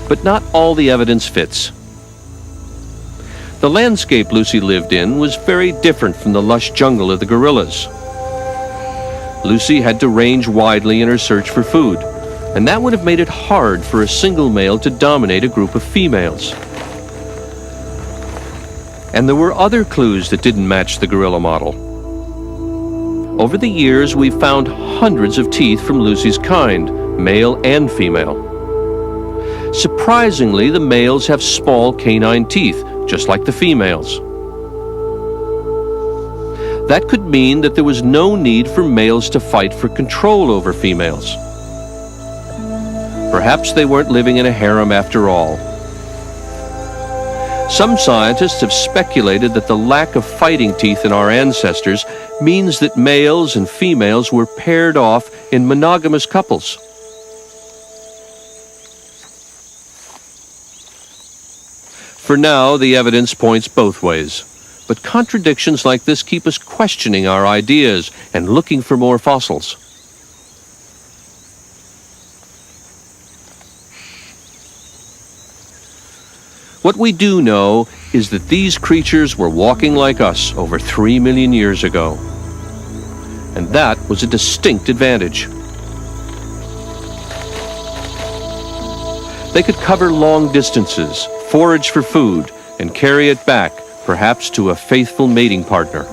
but not all the evidence fits. The landscape Lucy lived in was very different from the lush jungle of the gorillas. Lucy had to range widely in her search for food, and that would have made it hard for a single male to dominate a group of females. And there were other clues that didn't match the gorilla model. Over the years, we've found hundreds of teeth from Lucy's kind, male and female. Surprisingly, the males have small canine teeth, just like the females. That could mean that there was no need for males to fight for control over females. Perhaps they weren't living in a harem after all. Some scientists have speculated that the lack of fighting teeth in our ancestors means that males and females were paired off in monogamous couples. For now, the evidence points both ways, but contradictions like this keep us questioning our ideas and looking for more fossils. What we do know is that these creatures were walking like us over 3 million years ago. And that was a distinct advantage. They could cover long distances, forage for food, and carry it back, perhaps to a faithful mating partner.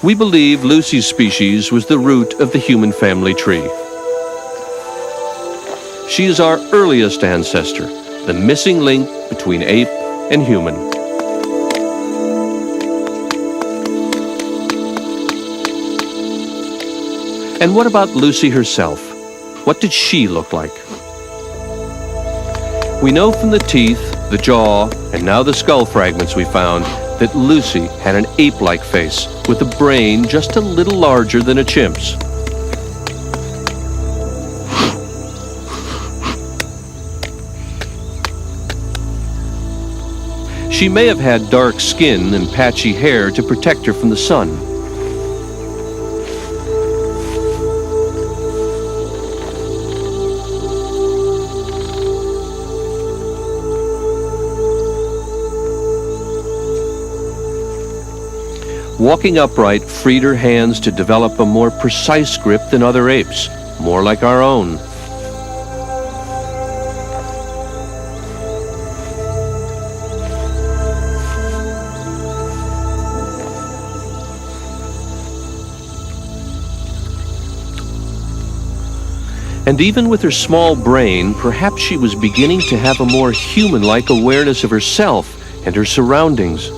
We believe Lucy's species was the root of the human family tree. She is our earliest ancestor, the missing link between ape and human. And what about Lucy herself? What did she look like? We know from the teeth, the jaw, and now the skull fragments we found that Lucy had an ape-like face with a brain just a little larger than a chimp's. She may have had dark skin and patchy hair to protect her from the sun. Walking upright freed her hands to develop a more precise grip than other apes, more like our own. And even with her small brain, perhaps she was beginning to have a more human-like awareness of herself and her surroundings.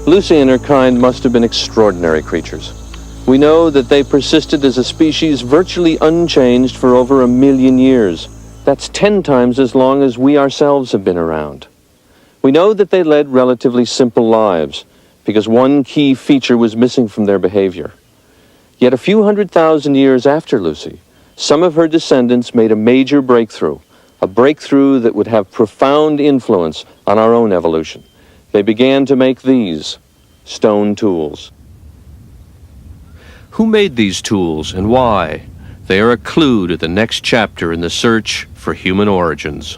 Lucy and her kind must have been extraordinary creatures. We know that they persisted as a species virtually unchanged for over 1 million years. That's 10 times as long as we ourselves have been around. We know that they led relatively simple lives, because one key feature was missing from their behavior. Yet a few 100,000 years after Lucy, some of her descendants made a major breakthrough, a breakthrough that would have profound influence on our own evolution. They began to make these stone tools. Who made these tools and why? They are a clue to the next chapter in the search for human origins.